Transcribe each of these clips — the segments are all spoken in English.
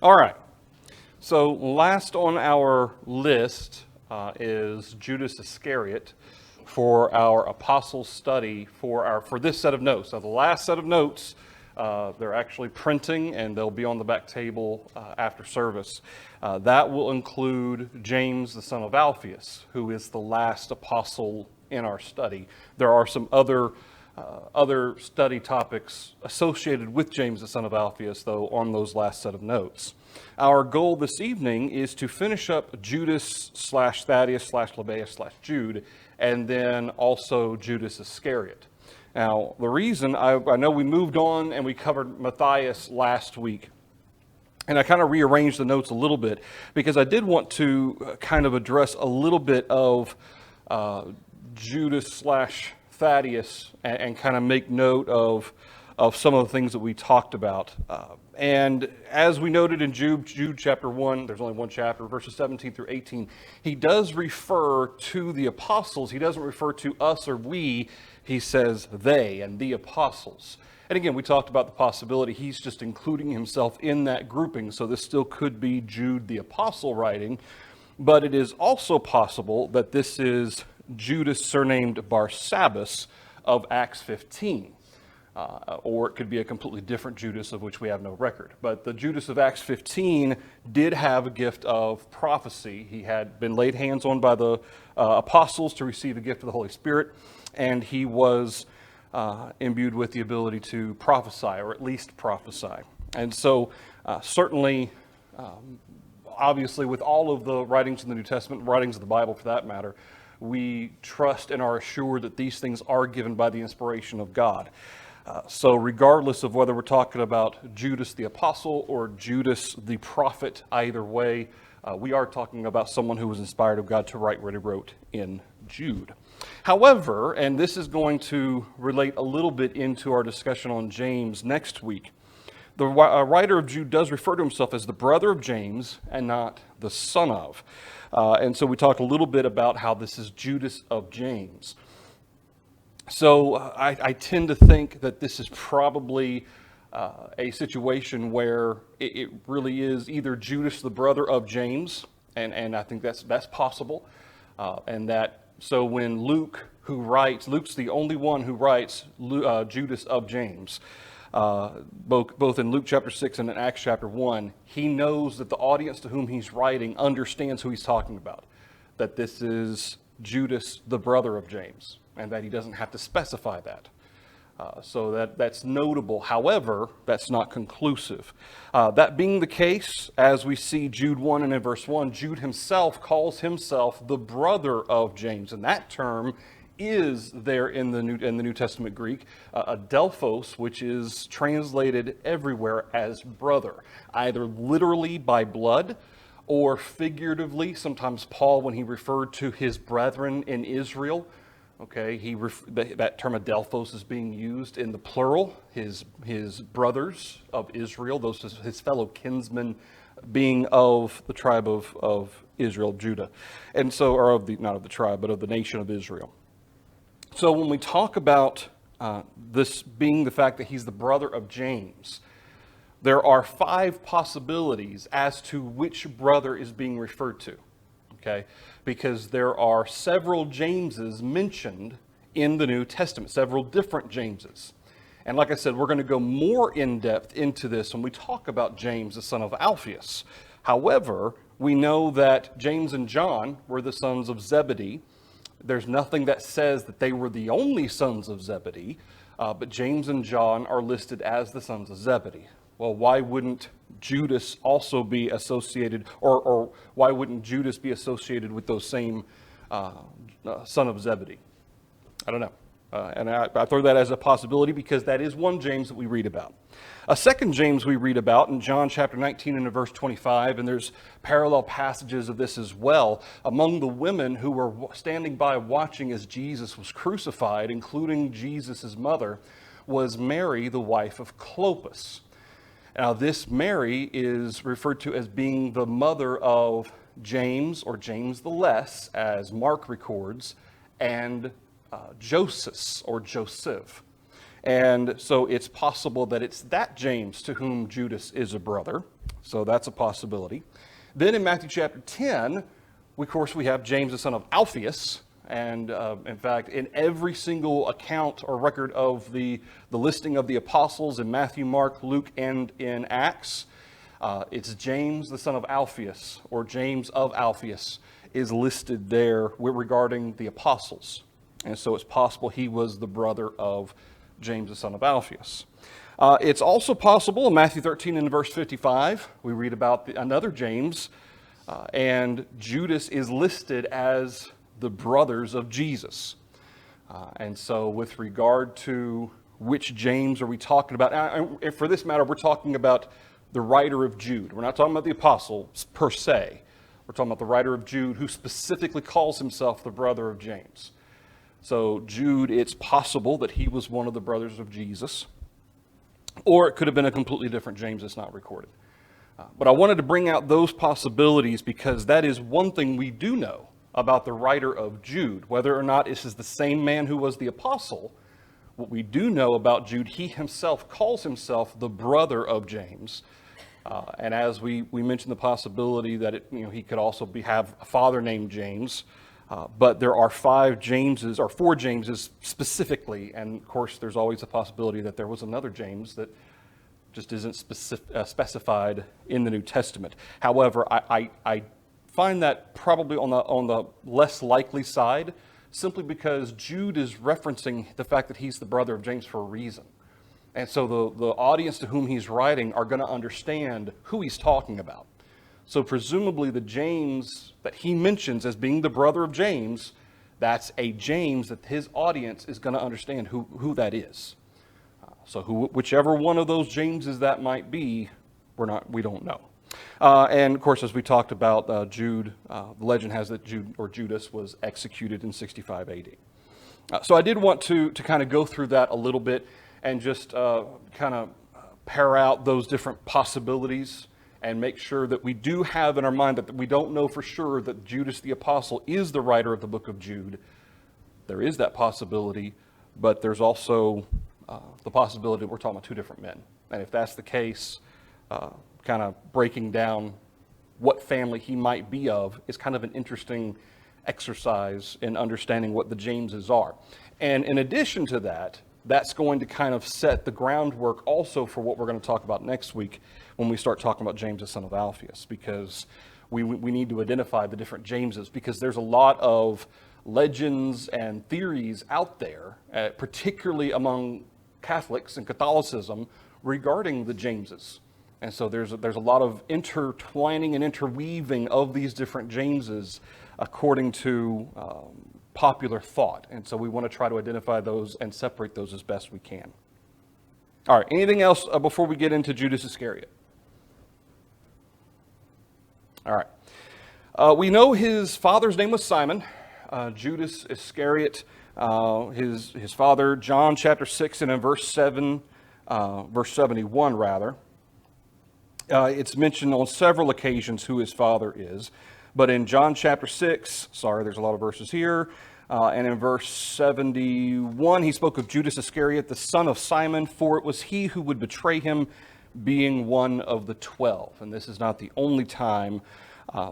All right. So last on our list is Judas Iscariot for our apostle study for this set of notes. Now, the last set of notes, they're actually printing, and they'll be on the back table after service. That will include James, the son of Alphaeus, who is the last apostle in our study. There are some other study topics associated with James, the son of Alphaeus, though, on those last set of notes. Our goal this evening is to finish up Judas / Thaddeus / Lebbaeus / Jude, and then also Judas Iscariot. Now, the reason, I know we moved on and we covered Matthias last week, and I kind of rearranged the notes a little bit because I did want to kind of address a little bit of Judas / Thaddeus and kind of make note of some of the things that we talked about. And as we noted in Jude chapter 1, there's only one chapter, verses 17 through 18, he does refer to the apostles. He doesn't refer to us or we. He says they and the apostles. And again, we talked about the possibility he's just including himself in that grouping, so this still could be Jude the apostle writing. But it is also possible that this is Judas surnamed Barsabbas of Acts 15. Or it could be a completely different Judas of which we have no record. But the Judas of Acts 15 did have a gift of prophecy. He had been laid hands on by the apostles to receive a gift of the Holy Spirit, and he was imbued with the ability to prophesy, or at least prophesy. And so certainly, obviously, with all of the writings in the New Testament, writings of the Bible for that matter, we trust and are assured that these things are given by the inspiration of God. So regardless of whether we're talking about Judas the apostle or Judas the prophet, either way, we are talking about someone who was inspired of God to write what he wrote in Jude. However, and this is going to relate a little bit into our discussion on James next week, the writer of Jude does refer to himself as the brother of James and not the son of. And so we talked a little bit about how this is Judas of James. So I tend to think that this is probably a situation where it really is either Judas, the brother of James, and I think that's possible, and that so when Luke, who writes, Luke's the only one who writes Judas of James, both in Luke chapter 6 and in Acts chapter 1, he knows that the audience to whom he's writing understands who he's talking about, that this is Judas, the brother of James, and that he doesn't have to specify that. So that's notable. However, that's not conclusive. That being the case, as we see Jude 1 and in verse 1, Jude himself calls himself the brother of James, and that term is there in the New Testament Greek, adelphos, which is translated everywhere as brother, either literally by blood or figuratively. Sometimes Paul, when he referred to his brethren in Israel, okay, that term adelphos is being used in the plural, his brothers of Israel, those his fellow kinsmen being of the tribe of Israel, Judah, and so, or not of the tribe, but of the nation of Israel. So when we talk about this being the fact that he's the brother of James, there are 5 possibilities as to which brother is being referred to, okay? Because there are several Jameses mentioned in the New Testament, several different Jameses. And like I said, we're going to go more in depth into this when we talk about James, the son of Alphaeus. However, we know that James and John were the sons of Zebedee. There's nothing that says that they were the only sons of Zebedee, but James and John are listed as the sons of Zebedee. Well, why wouldn't Judas also be associated, or why wouldn't Judas be associated with those same son of Zebedee? I don't know. And I throw that as a possibility because that is one James that we read about. A second James we read about in John chapter 19 and in verse 25, and there's parallel passages of this as well. Among the women who were standing by watching as Jesus was crucified, including Jesus' mother, was Mary, the wife of Clopas. Now, this Mary is referred to as being the mother of James, or James the Less, as Mark records, and Joseph, or Joseph. And so it's possible that it's that James to whom Judas is a brother. So that's a possibility. Then in Matthew chapter 10, of course, we have James, the son of Alphaeus. And in fact, in every single account or record of the listing of the apostles in Matthew, Mark, Luke, and in Acts, it's James, the son of Alphaeus, or James of Alphaeus, is listed there regarding the apostles. And so it's possible he was the brother of James, the son of Alphaeus. It's also possible in Matthew 13 and verse 55, we read about another James, and Judas is listed as the brothers of Jesus. And so with regard to which James are we talking about, and for this matter, we're talking about the writer of Jude. We're not talking about the apostles per se. We're talking about the writer of Jude who specifically calls himself the brother of James. So Jude, it's possible that he was one of the brothers of Jesus, or it could have been a completely different James that's not recorded. But I wanted to bring out those possibilities because that is one thing we do know about the writer of Jude. Whether or not this is the same man who was the apostle, what we do know about Jude, he himself calls himself the brother of James. And as we mentioned the possibility that he could also have a father named James, but there are 5 Jameses, or 4 Jameses specifically, and of course there's always a possibility that there was another James that just isn't specified in the New Testament. However, I find that probably on the less likely side, simply because Jude is referencing the fact that he's the brother of James for a reason. And so the audience to whom he's writing are going to understand who he's talking about. So presumably the James that he mentions as being the brother of James, that's a James that his audience is going to understand who that is. So whichever one of those Jameses that might be, we don't know. And of course, as we talked about, Jude, the legend has that Judas was executed in 65 AD. So I did want to kind of go through that a little bit and just kind of pair out those different possibilities and make sure that we do have in our mind that we don't know for sure that Judas the apostle is the writer of the book of Jude. There is that possibility, but there's also the possibility that we're talking about 2 different men. And if that's the case, kind of breaking down what family he might be of is kind of an interesting exercise in understanding what the Jameses are. And in addition to that, that's going to kind of set the groundwork also for what we're going to talk about next week when we start talking about James, the son of Alphaeus, because we need to identify the different Jameses, because there's a lot of legends and theories out there, particularly among Catholics and Catholicism, regarding the Jameses. And so there's a lot of intertwining and interweaving of these different Jameses according to popular thought. And so we want to try to identify those and separate those as best we can. All right, anything else before we get into Judas Iscariot? All right. We know his father's name was Simon. Judas Iscariot, his father, John chapter 6 and in verse 71 rather. It's mentioned on several occasions who his father is. But in John chapter 6, there's a lot of verses here, and in verse 71, he spoke of Judas Iscariot, the son of Simon, for it was he who would betray him, being one of the 12. And this is not the only time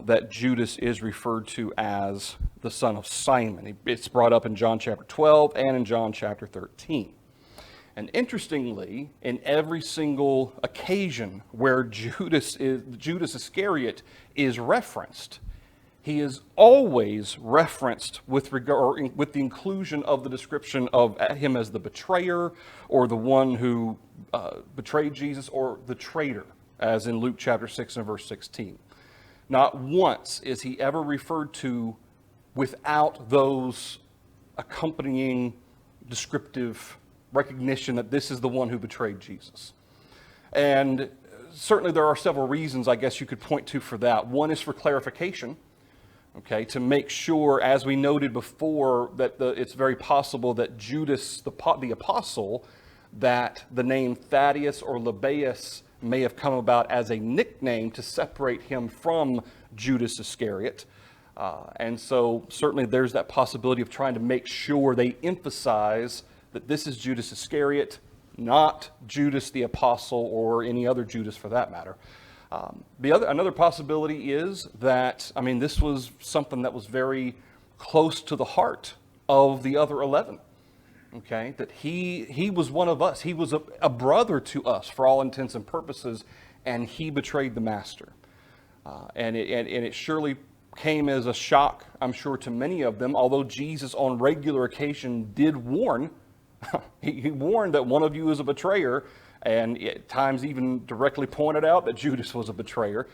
that Judas is referred to as the son of Simon. It's brought up in John chapter 12 and in John chapter 13. And interestingly, in every single occasion where Judas Iscariot is referenced, he is always referenced with the inclusion of the description of him as the betrayer, or the one who betrayed Jesus, or the traitor, as in Luke chapter 6 and verse 16. Not once is he ever referred to without those accompanying descriptive recognition that this is the one who betrayed Jesus. And certainly there are several reasons I guess you could point to for that. One is for clarification, okay, to make sure, as we noted before, that it's very possible that Judas, the apostle, that the name Thaddeus or Lebbaeus may have come about as a nickname to separate him from Judas Iscariot. And so certainly there's that possibility of trying to make sure they emphasize that this is Judas Iscariot, not Judas the apostle, or any other Judas for that matter. Another possibility is that, I mean, this was something that was very close to the heart of the other 11. Okay, that he was one of us. He was a brother to us for all intents and purposes, and he betrayed the master. And it surely came as a shock, I'm sure, to many of them, although Jesus on regular occasion did warn. He warned that one of you is a betrayer, and at times even directly pointed out that Judas was a betrayer.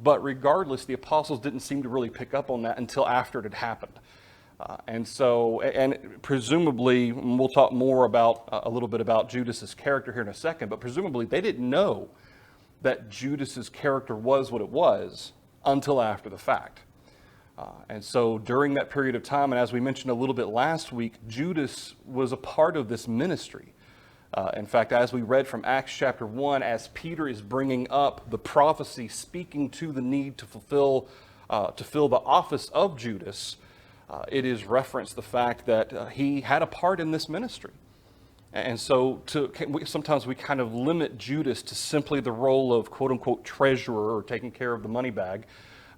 But regardless, the apostles didn't seem to really pick up on that until after it had happened. And presumably, and we'll talk more about a little bit about Judas's character here in a second, but presumably they didn't know that Judas's character was what it was until after the fact. And so during that period of time, and as we mentioned a little bit last week, Judas was a part of this ministry. In fact, as we read from Acts chapter 1, as Peter is bringing up the prophecy speaking to the need to fill the office of Judas, it is referenced the fact that he had a part in this ministry. And so sometimes we kind of limit Judas to simply the role of quote-unquote treasurer or taking care of the money bag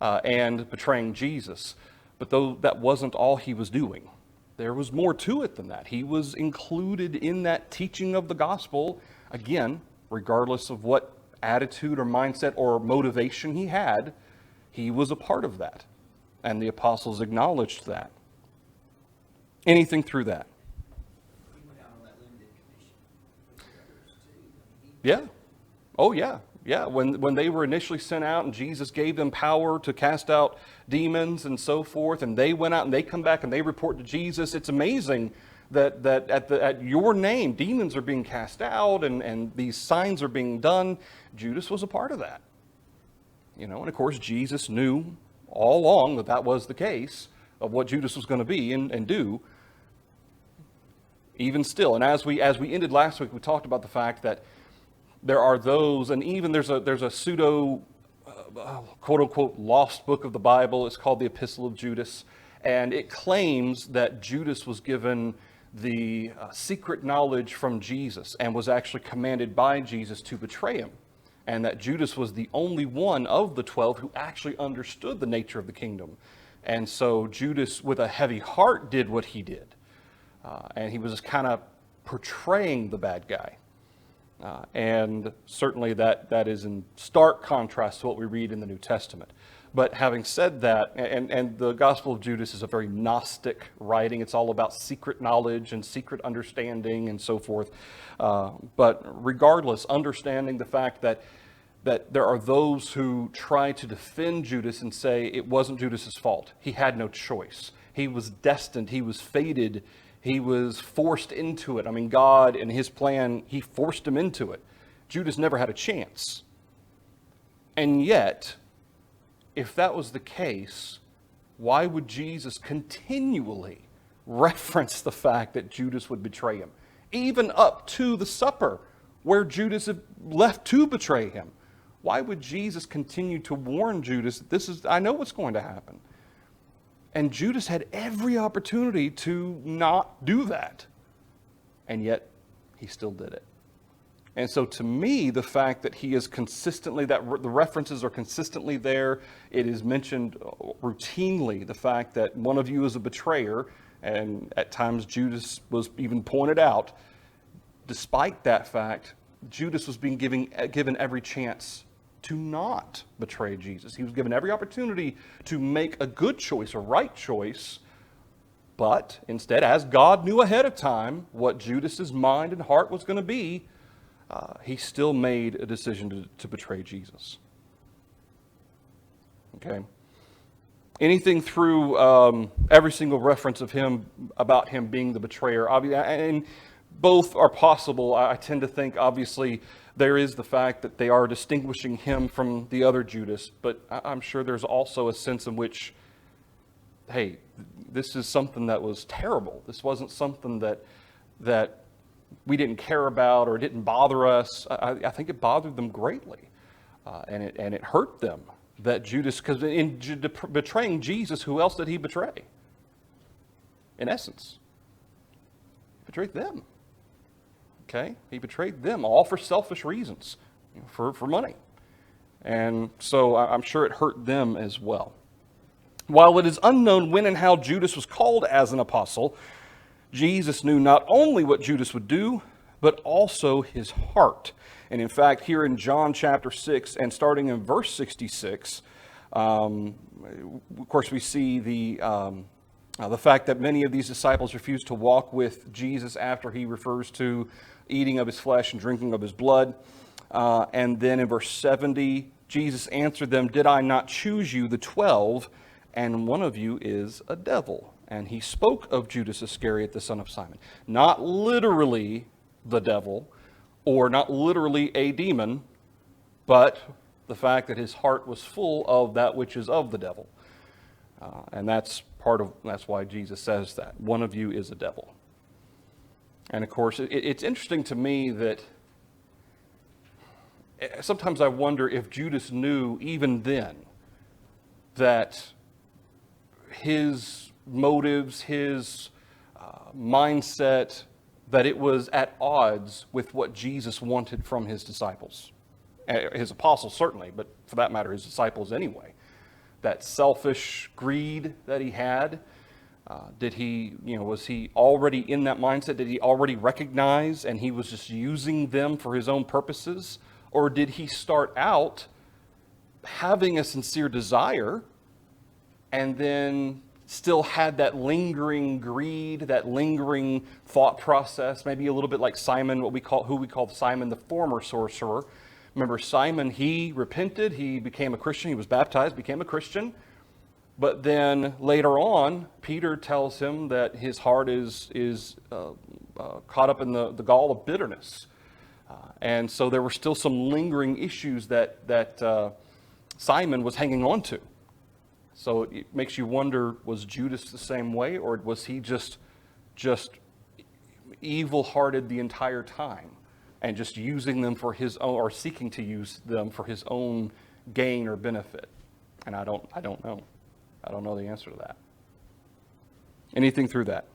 and betraying Jesus. But though that wasn't all he was doing, there was more to it than that. He was included in that teaching of the gospel, again, regardless of what attitude or mindset or motivation he had, he was a part of that. And the apostles acknowledged that. Anything through that? He went out on that limited commission with the others too. Yeah. Oh, yeah. Yeah. When they were initially sent out and Jesus gave them power to cast out demons and so forth, and they went out and they come back and they report to Jesus, it's amazing that at your name, demons are being cast out and these signs are being done. Judas was a part of that. And of course, Jesus knew all along that was the case of what Judas was going to be and do. Even still, and as we ended last week, we talked about the fact that there are those, and even there's a pseudo quote unquote lost book of the Bible. It's called the Epistle of Judas, and it claims that Judas was given the secret knowledge from Jesus and was actually commanded by Jesus to betray him. And that Judas was the only one of the 12 who actually understood the nature of the kingdom. And so Judas, with a heavy heart, did what he did. And he was just kind of portraying the bad guy. And certainly that is in stark contrast to what we read in the New Testament. But having said that, and the Gospel of Judas is a very Gnostic writing. It's all about secret knowledge and secret understanding and so forth. But regardless, understanding the fact that there are those who try to defend Judas and say it wasn't Judas's fault. He had no choice. He was destined. He was fated. He was forced into it. I mean, God and his plan, he forced him into it. Judas never had a chance. And yet, if that was the case, why would Jesus continually reference the fact that Judas would betray him? Even up to the supper where Judas had left to betray him. Why would Jesus continue to warn Judas that I know what's going to happen? And Judas had every opportunity to not do that. And yet, he still did it. And so to me, the fact that he is consistently, the references are consistently there, it is mentioned routinely, the fact that one of you is a betrayer, and at times Judas was even pointed out. Despite that fact, Judas was being given every chance to not betray Jesus. He was given every opportunity to make a good choice, a right choice, but instead, as God knew ahead of time what Judas's mind and heart was going to be, he still made a decision to betray Jesus. Okay? Anything through every single reference of him, about him being the betrayer, and both are possible. I tend to think, obviously, there is the fact that they are distinguishing him from the other Judas, but I'm sure there's also a sense in which, hey, this is something that was terrible. This wasn't something that we didn't care about or didn't bother us. I think it bothered them greatly, and it hurt them that Judas, because in betraying Jesus, who else did he betray? In essence, he betrayed them. Okay, he betrayed them all for selfish reasons, for money. And so I'm sure it hurt them as well. While it is unknown when and how Judas was called as an apostle, Jesus knew not only what Judas would do, but also his heart. And in fact, here in John chapter 6 and starting in verse 66, of course we see the fact that many of these disciples refused to walk with Jesus after he refers to eating of his flesh and drinking of his blood. And then in verse 70, Jesus answered them, "Did I not choose you, the 12, and one of you is a devil?" And he spoke of Judas Iscariot, the son of Simon. Not literally the devil, or not literally a demon, but the fact that his heart was full of that which is of the devil. And that's why Jesus says that. One of you is a devil. And of course, it's interesting to me that sometimes I wonder if Judas knew even then that his motives, his mindset, that it was at odds with what Jesus wanted from his disciples. His apostles certainly, but for that matter, his disciples anyway. That selfish greed that he had, was he already in that mindset? Did he already recognize and he was just using them for his own purposes? Or did he start out having a sincere desire and then still had that lingering greed, that lingering thought process, maybe a little bit like Simon, who we call Simon the former sorcerer? Remember Simon, he repented, he became a Christian, he was baptized, became a Christian. But then later on, Peter tells him that his heart is caught up in the gall of bitterness. And so there were still some lingering issues that Simon was hanging on to. So it makes you wonder, was Judas the same way, or was he just evil-hearted the entire time and just using them for his own, or seeking to use them for his own gain or benefit? And I don't know. I don't know the answer to that. Anything through that?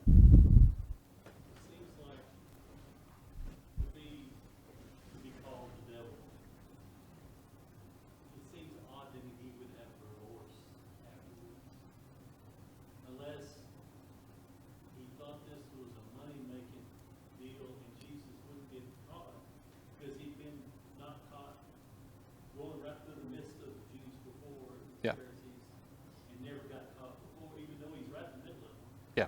Yeah. And never got caught before, even though he's right in the middle of them. Yeah.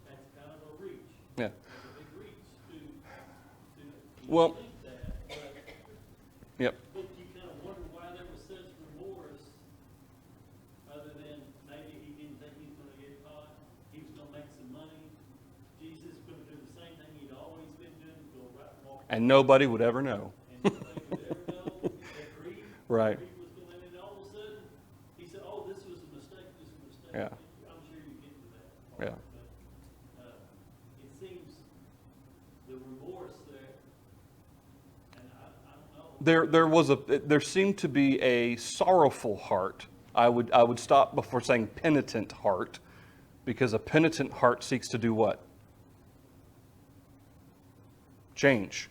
That's kind of a reach. Yeah. It's a big reach to Well, think that, but, yep. but you kind of wonder why there was such remorse, other than maybe he didn't think he was going to get caught. He was going to make some money. Jesus was going to do the same thing he'd always been doing, go right and walk. And nobody would ever know. And nobody would ever know. That greed. Right. Yeah. I'm sure you get to that part, Yeah. but it seems the remorse there, and I don't know. There seemed to be a sorrowful heart. I would stop before saying penitent heart, because a penitent heart seeks to do what? Change.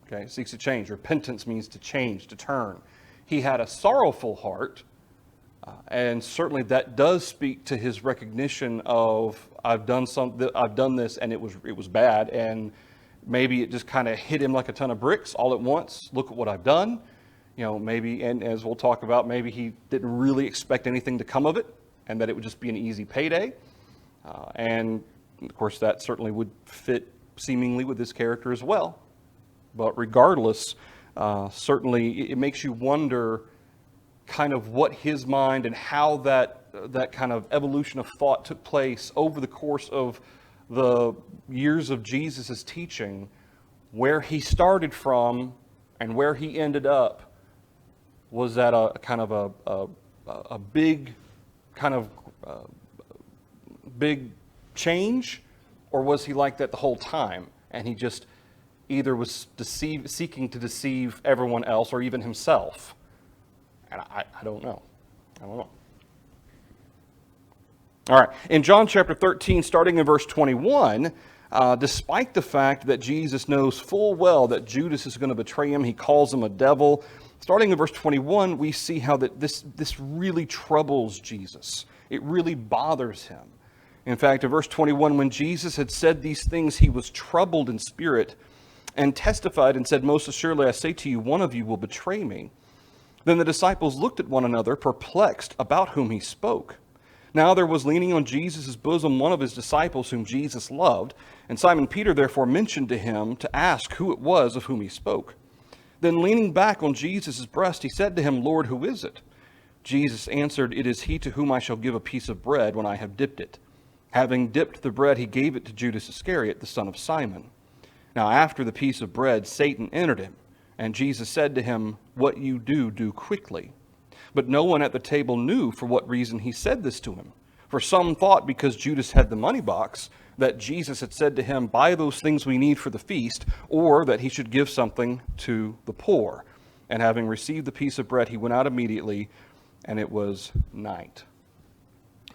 Okay, seeks to change. Repentance means to change, to turn. He had a sorrowful heart. And certainly that does speak to his recognition of, I've done this and it was bad, and maybe it just kind of hit him like a ton of bricks all at once. Look at what I've done. Maybe, and as we'll talk about, maybe he didn't really expect anything to come of it, and that it would just be an easy payday. And of course that certainly would fit seemingly with this character as well. But regardless, certainly it makes you wonder kind of what his mind and how that kind of evolution of thought took place over the course of the years of Jesus' teaching, where he started from and where he ended up. Was that a kind of a big kind of big change, or was he like that the whole time, and he just either was seeking to deceive everyone else or even himself? And I don't know. All right. In John chapter 13, starting in verse 21, despite the fact that Jesus knows full well that Judas is going to betray him, he calls him a devil, starting in verse 21, we see how that this really troubles Jesus. It really bothers him. In fact, in verse 21, when Jesus had said these things, he was troubled in spirit and testified and said, "Most assuredly I say to you, one of you will betray me." Then the disciples looked at one another, perplexed about whom he spoke. Now there was leaning on Jesus' bosom one of his disciples whom Jesus loved, and Simon Peter therefore mentioned to him to ask who it was of whom he spoke. Then leaning back on Jesus' breast, he said to him, "Lord, who is it?" Jesus answered, "It is he to whom I shall give a piece of bread when I have dipped it." Having dipped the bread, he gave it to Judas Iscariot, the son of Simon. Now after the piece of bread, Satan entered him, and Jesus said to him, "What you do, do quickly." But no one at the table knew for what reason he said this to him. For some thought, because Judas had the money box, that Jesus had said to him, "Buy those things we need for the feast," or that he should give something to the poor. And having received the piece of bread, he went out immediately, and it was night.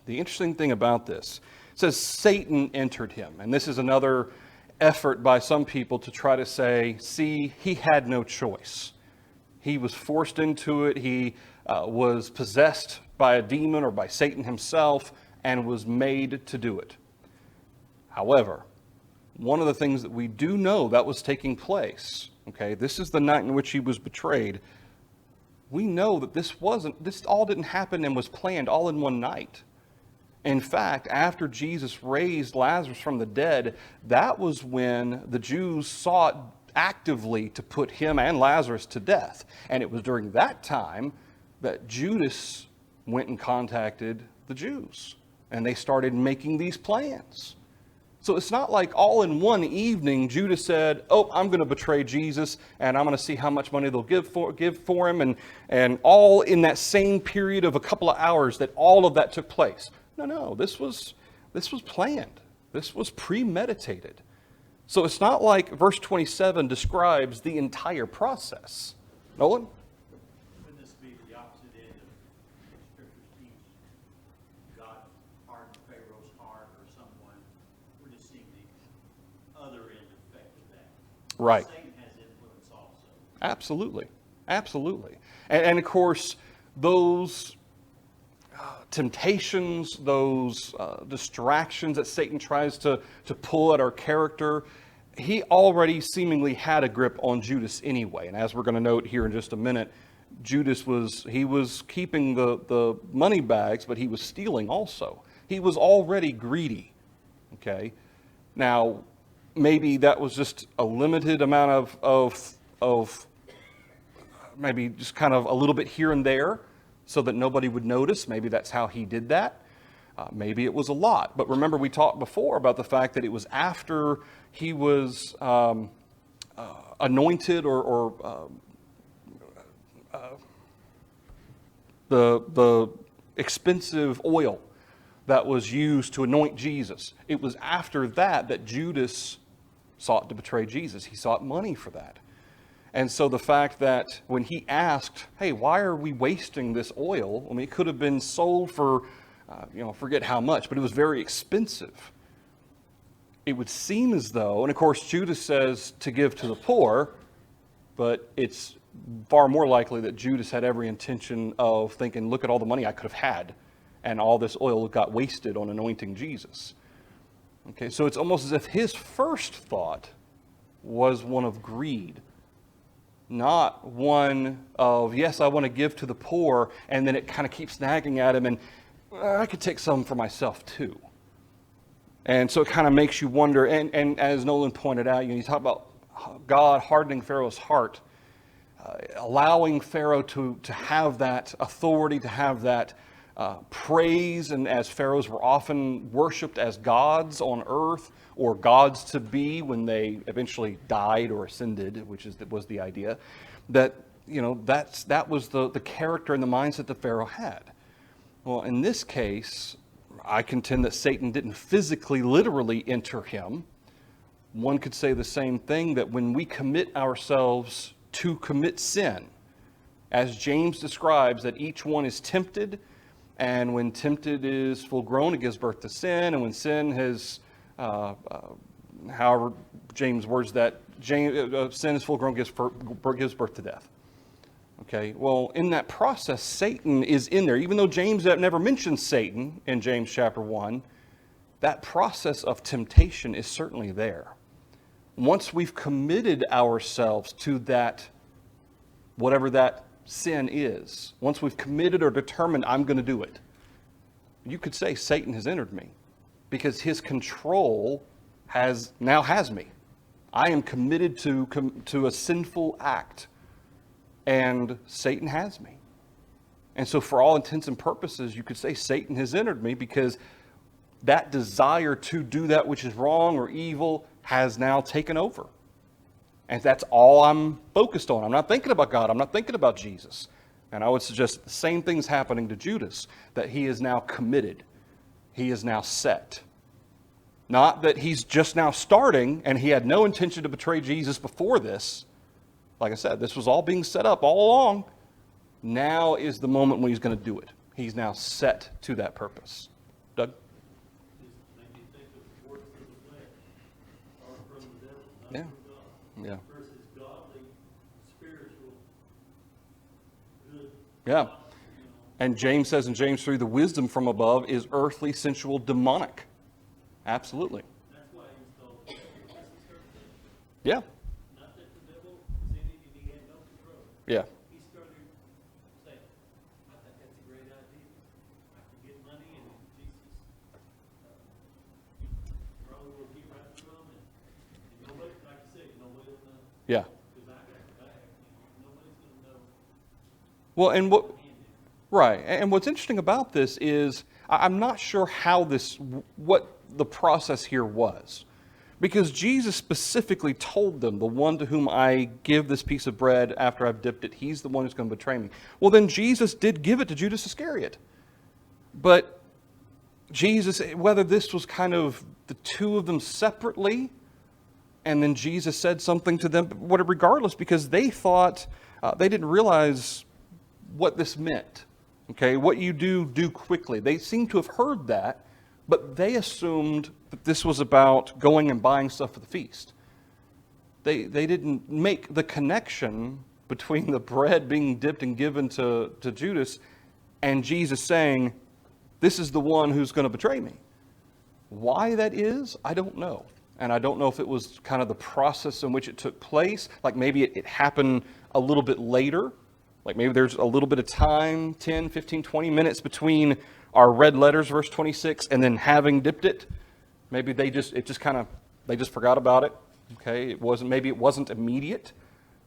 The interesting thing about this, it says Satan entered him. And this is another effort by some people to try to say, see, he had no choice. He was forced into it. He was possessed by a demon or by Satan himself and was made to do it. However, one of the things that we do know that was taking place, okay, this is the night in which he was betrayed. We know that this all didn't happen and was planned all in one night. In fact, after Jesus raised Lazarus from the dead, that was when the Jews sought actively to put him and Lazarus to death. And it was during that time that Judas went and contacted the Jews. And they started making these plans. So it's not like all in one evening Judas said, "Oh, I'm going to betray Jesus, and I'm going to see how much money they'll give for him," and all in that same period of a couple of hours that all of that took place. No, this was planned. This was premeditated. So it's not like verse 27 describes the entire process. Nolan? Wouldn't this be the opposite end of the scriptures teach? God hardened Pharaoh's heart or someone. We're just seeing the other end effect of that. Right. Satan has influence also. Absolutely. And of course, those temptations, those distractions that Satan tries to pull at our character, he already seemingly had a grip on Judas anyway. And as we're going to note here in just a minute, Judas was keeping the money bags, but he was stealing also. He was already greedy. Okay? Now, maybe that was just a limited amount of maybe just kind of a little bit here and there, so that nobody would notice. Maybe that's how he did that. Maybe it was a lot. But remember, we talked before about the fact that it was after he was anointed or the expensive oil that was used to anoint Jesus. It was after that Judas sought to betray Jesus. He sought money for that. And so the fact that when he asked, "Hey, why are we wasting this oil?" I mean, it could have been sold for, forget how much, but it was very expensive. It would seem as though, and of course Judas says to give to the poor, but it's far more likely that Judas had every intention of thinking, look at all the money I could have had, and all this oil got wasted on anointing Jesus. Okay, so it's almost as if his first thought was one of greed. Not one of, yes, I want to give to the poor, and then it kind of keeps nagging at him, and I could take some for myself too. And so it kind of makes you wonder, and as Nolan pointed out, you talk about God hardening Pharaoh's heart, allowing Pharaoh to have that authority, to have that praise, and as pharaohs were often worshipped as gods on earth, or gods to be when they eventually died or ascended, which was the idea, that that was the character and the mindset that Pharaoh had. Well, in this case, I contend that Satan didn't physically, literally enter him. One could say the same thing, that when we commit ourselves to commit sin, as James describes, that each one is tempted, and when tempted is full grown, it gives birth to sin, and when sin has however James words that, sin is full grown, gives birth to death. Okay, well, in that process, Satan is in there. Even though James never mentions Satan in James chapter 1, that process of temptation is certainly there. Once we've committed ourselves to that, whatever that sin is, once we've committed or determined I'm going to do it, you could say Satan has entered me because his control now has me. I am committed to a sinful act, and Satan has me. And so for all intents and purposes, you could say Satan has entered me because that desire to do that which is wrong or evil has now taken over. And that's all I'm focused on. I'm not thinking about God. I'm not thinking about Jesus. And I would suggest the same thing's happening to Judas, that he is now committed. He is now set. Not that he's just now starting and he had no intention to betray Jesus before this. Like I said, this was all being set up all along. Now is the moment when he's going to do it. He's now set to that purpose. Doug? Just make me think of the works of the flesh are from the devil, not Yeah. from God. Yeah. Versus godly, spiritual, good. Yeah. You know, And James says in James 3, the wisdom from above is earthly, sensual, demonic. Absolutely. that's why he's called the devil. Yeah. Not that the devil was in it and he had no control. Yeah. He started saying, I think that's a great idea. I can get money and Jesus probably will get right through them and nobody, like you said, nobody will know. Yeah. Because I got the bag. Nobody's going to know. Well, and right. And what's interesting about this is I'm not sure what the process here was. Because Jesus specifically told them, the one to whom I give this piece of bread after I've dipped it, he's the one who's going to betray me. Well, then Jesus did give it to Judas Iscariot. But Jesus, whether this was kind of the two of them separately, and then Jesus said something to them, regardless, because they thought, they didn't realize what this meant. Okay, what you do quickly. They seem to have heard that, but they assumed that this was about going and buying stuff for the feast. They didn't make the connection between the bread being dipped and given to Judas and Jesus saying, this is the one who's going to betray me. Why that is, I don't know. And I don't know if it was kind of the process in which it took place. Like maybe it happened a little bit later. Like maybe there's a little bit of time, 10, 15, 20 minutes between our red letters, verse 26, and then having dipped it. Maybe they just forgot about it. Okay, maybe it wasn't immediate.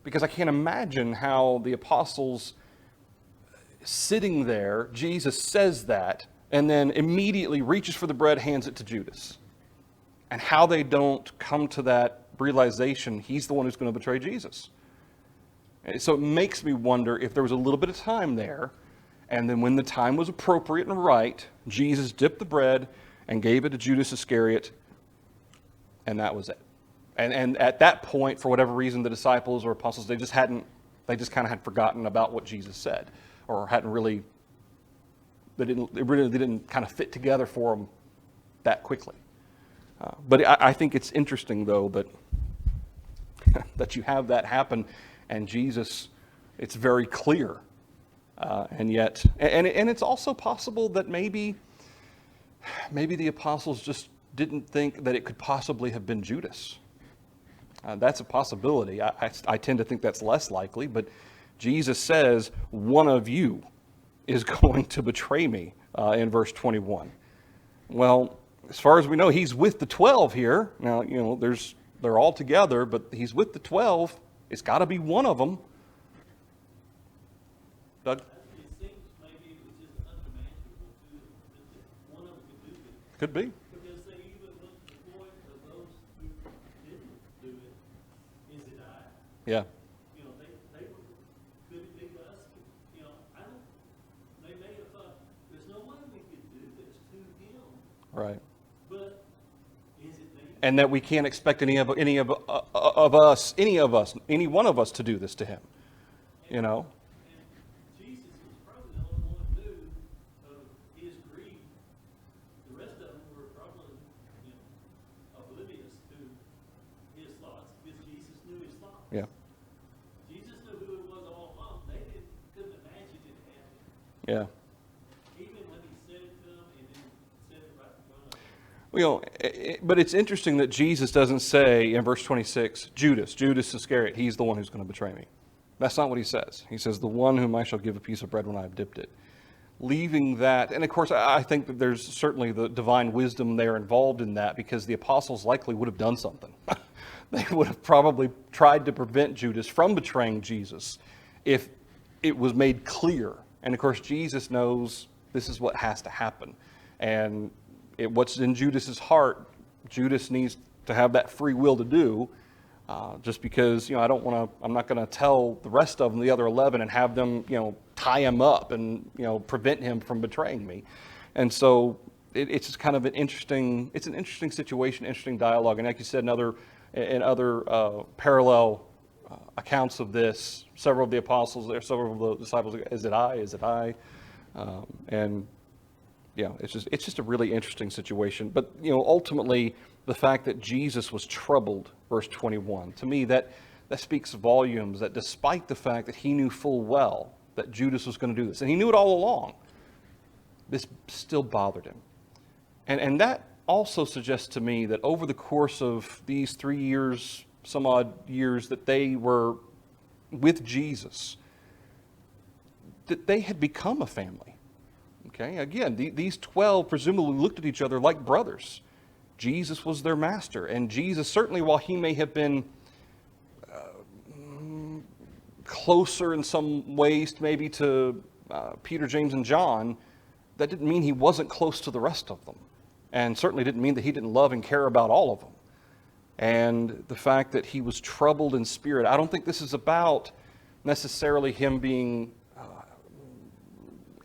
Because I can't imagine how the apostles sitting there, Jesus says that, and then immediately reaches for the bread, hands it to Judas. And how they don't come to that realization, he's the one who's going to betray Jesus. So it makes me wonder if there was a little bit of time there, and then when the time was appropriate and right, Jesus dipped the bread and gave it to Judas Iscariot, and that was it. And at that point, for whatever reason, the disciples or apostles, they just kind of had forgotten about what Jesus said, or hadn't really, they didn't kind of fit together for them that quickly. But I think it's interesting, though, that that you have that happen, and Jesus, it's very clear, and yet, and it's also possible that maybe the apostles just didn't think that it could possibly have been Judas. That's a possibility. I tend to think that's less likely, but Jesus says, one of you is going to betray me in verse 21. Well, as far as we know, he's with the 12 here. Now, they're all together, but he's with the 12. It's got to be one of them. Doug? It seems maybe it was just unimaginable to them that one of them could do it. Could be. Because they even went to the point of those who didn't do it, is it I? Yeah. They were, could it be us? They may have thought, there's no way we could do this to him, Right. but is it me? And that we can't expect any one of us to do this to him. And Jesus was probably the only one who knew of his greed. The rest of them were probably, oblivious to his thoughts, because Jesus knew his thoughts. Yeah. Jesus knew who it was all along. They didn't Yeah. Even when he said it to them and then said it right in front of them. Well, but it's interesting that Jesus doesn't say in verse 26, Judas Iscariot, he's the one who's going to betray me. That's not what he says. He says, the one whom I shall give a piece of bread when I have dipped it. Leaving that, and of course, I think that there's certainly the divine wisdom there involved in that, because the apostles likely would have done something. They would have probably tried to prevent Judas from betraying Jesus if it was made clear. And of course, Jesus knows this is what has to happen. And what's in Judas's heart, Judas needs to have that free will to do. Just because, I'm not going to tell the rest of them, the other 11, and have them, tie him up and, prevent him from betraying me. And so it's just kind of an interesting situation, interesting dialogue. And like you said, in other parallel accounts of this, several of the apostles, several of the disciples, is it I? And yeah, it's just a really interesting situation. But, ultimately, the fact that Jesus was troubled, verse 21, to me, that speaks volumes, that despite the fact that he knew full well that Judas was going to do this, and he knew it all along, this still bothered him. And that also suggests to me that over the course of these 3 years, some odd years that they were with Jesus, that they had become a family. Okay, again, these 12 presumably looked at each other like brothers. Jesus was their master, and Jesus, certainly while he may have been closer in some ways maybe to Peter, James, and John, that didn't mean he wasn't close to the rest of them, and certainly didn't mean that he didn't love and care about all of them. And the fact that he was troubled in spirit, I don't think this is about necessarily him being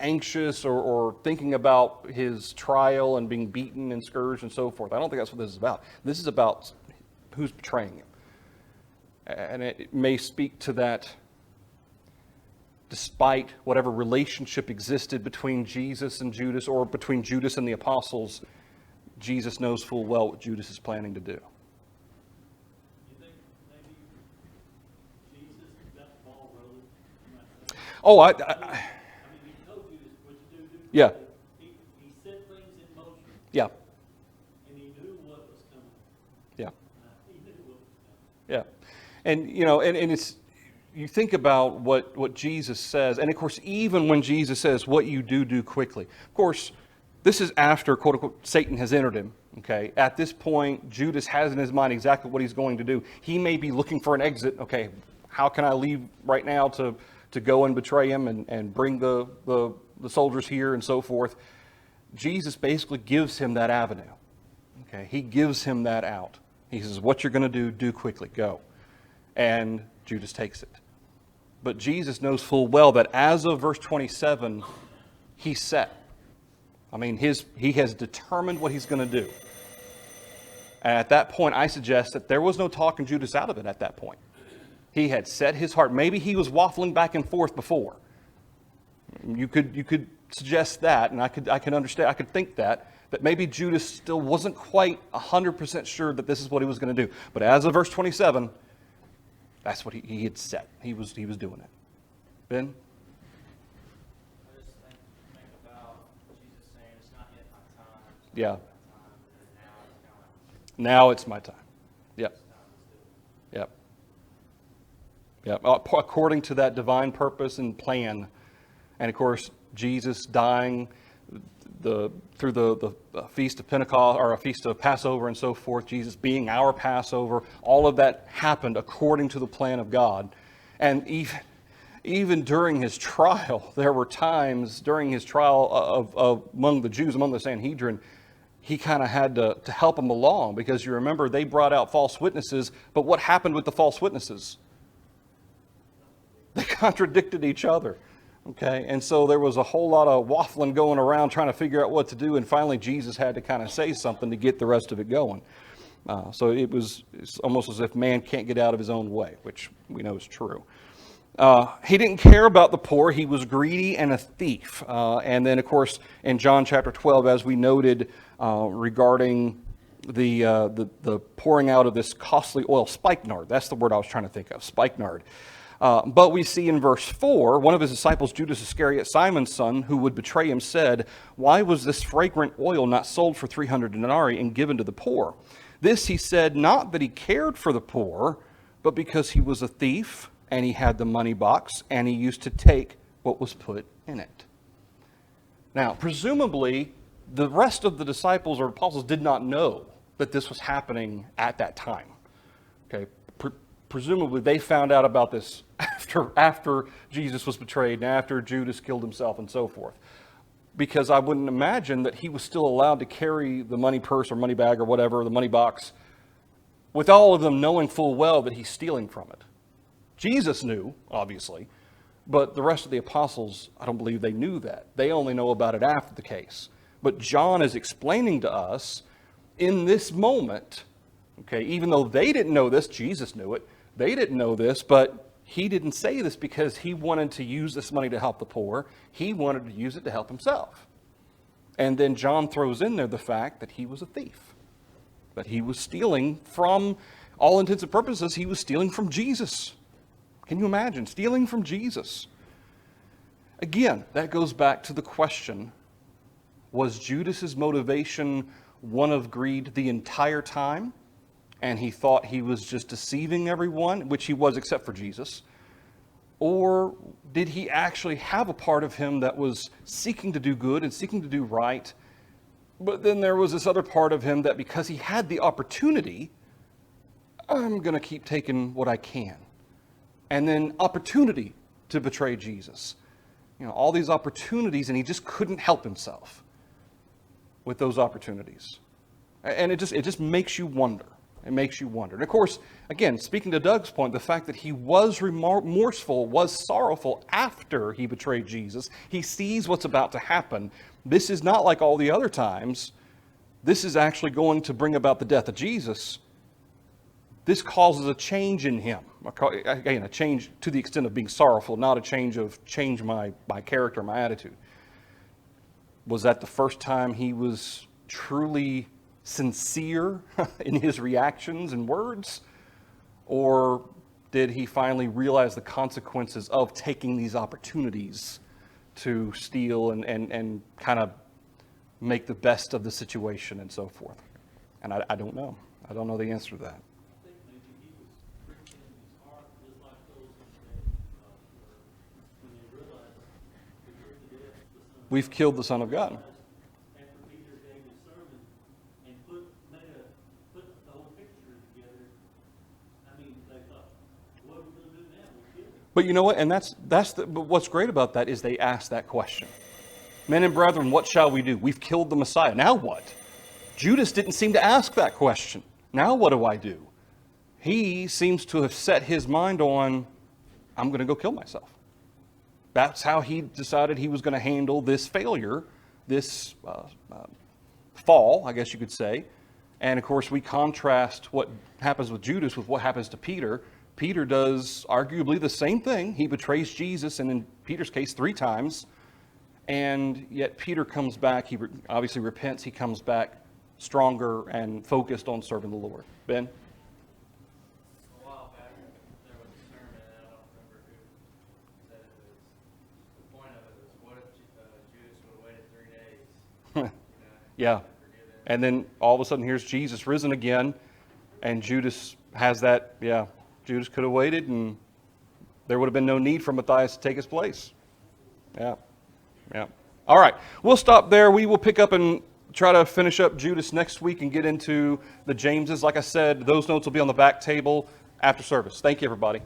anxious or thinking about his trial and being beaten and scourged and so forth. I don't think that's what this is about. This is about who's betraying him. And it may speak to that, despite whatever relationship existed between Jesus and Judas, or between Judas and the apostles, Jesus knows full well what Judas is planning to do. You think maybe Jesus got the ball rolling? Oh, I mean, he told Judas what to do. Yeah. He set things in motion, Yeah, and he knew what was coming. yeah, He knew what was coming. yeah. And, and it's, you think about what Jesus says, and of course, even when Jesus says, what you do quickly. Of course, this is after, quote unquote, Satan has entered him. Okay, at this point, Judas has in his mind exactly what he's going to do. He may be looking for an exit. Okay, how can I leave right now to go and betray him and bring the soldiers here and so forth? Jesus basically gives him that avenue. Okay, he gives him that out. He says, what you're going to do quickly, go. And Judas takes it. But Jesus knows full well that as of verse 27, he's set. I mean, he has determined what he's going to do. And at that point, I suggest that there was no talking Judas out of it at that point. He had set his heart. Maybe he was waffling back and forth before. You could suggest that, and I can understand. I could think that maybe Judas still wasn't quite 100% sure that this is what he was going to do. But as of verse 27, that's what he had set. He was doing it. Ben? I just think about Jesus saying, it's not yet my time. Yeah. It's not my time. And now it's kind of Now it's my time. Yep. it's time to do it. Yep. Yep. According to that divine purpose and plan. And of course, Jesus dying through the Feast of Pentecost, or a Feast of Passover and so forth, Jesus being our Passover, all of that happened according to the plan of God. And even during his trial, there were times during his trial of among the Jews, among the Sanhedrin, he kind of had to help them along, because you remember they brought out false witnesses, but what happened with the false witnesses? They contradicted each other. Okay, and so there was a whole lot of waffling going around trying to figure out what to do, and finally Jesus had to kind of say something to get the rest of it going. So it's almost as if man can't get out of his own way, which we know is true. He didn't care about the poor. He was greedy and a thief. And then, of course, in John chapter 12, as we noted regarding the pouring out of this costly oil, spikenard. That's the word I was trying to think of, spikenard. But we see in verse 4, one of his disciples, Judas Iscariot, Simon's son, who would betray him, said, "Why was this fragrant oil not sold for 300 denarii and given to the poor?" This he said, not that he cared for the poor, but because he was a thief, and he had the money box, and he used to take what was put in it. Now, presumably, the rest of the disciples or apostles did not know that this was happening at that time. Okay, presumably they found out about this after Jesus was betrayed and after Judas killed himself and so forth. Because I wouldn't imagine that he was still allowed to carry the money purse or money bag or whatever, the money box, with all of them knowing full well that he's stealing from it. Jesus knew, obviously, but the rest of the apostles, I don't believe they knew that. They only know about it after the case. But John is explaining to us in this moment, okay, even though they didn't know this, Jesus knew it, they didn't know this, but he didn't say this because he wanted to use this money to help the poor. He wanted to use it to help himself. And then John throws in there the fact that he was a thief, that he was stealing from, all intents and purposes, he was stealing from Jesus. Can you imagine? Stealing from Jesus. Again, that goes back to the question, was Judas's motivation one of greed the entire time? And he thought he was just deceiving everyone, which he was except for Jesus? Or did he actually have a part of him that was seeking to do good and seeking to do right, but then there was this other part of him that because he had the opportunity, I'm going to keep taking what I can. And then opportunity to betray Jesus. You know, all these opportunities, and he just couldn't help himself with those opportunities. And it just makes you wonder. It makes you wonder. And of course, again, speaking to Doug's point, the fact that he was remorseful, was sorrowful after he betrayed Jesus. He sees what's about to happen. This is not like all the other times. This is actually going to bring about the death of Jesus. This causes a change in him. Again, a change to the extent of being sorrowful, not a change my character, my attitude. Was that the first time he was truly sincere in his reactions and words? Or did he finally realize the consequences of taking these opportunities to steal and kind of make the best of the situation and so forth? And I don't know. I don't know the answer to that. I think maybe he was preaching in his heart, just like those when they realized we put to death the Son of We've killed the Son of God. After Peter gave his sermon and put the whole picture together, I mean, they thought, what are we going to do now? We killed him. But you know what? And but what's great about that is they asked that question. Men and brethren, what shall we do? We've killed the Messiah. Now what? Judas didn't seem to ask that question. Now what do I do? He seems to have set his mind on, I'm going to go kill myself. That's how he decided he was going to handle this failure, this fall, I guess you could say. And of course, we contrast what happens with Judas with what happens to Peter. Peter does arguably the same thing. He betrays Jesus, and in Peter's case, 3 times. And yet Peter comes back. He obviously repents. He comes back stronger and focused on serving the Lord. Ben? A while back, there was a sermon, and I don't remember who said it, but the point of it was, what if Judas would have waited 3 days? You know, Yeah. forgive him. And then all of a sudden, here's Jesus risen again, and Judas has that, Judas could have waited, and there would have been no need for Matthias to take his place. Yeah. All right, we'll stop there. We will pick up and try to finish up Judas next week and get into the Jameses. Like I said, those notes will be on the back table after service. Thank you, everybody.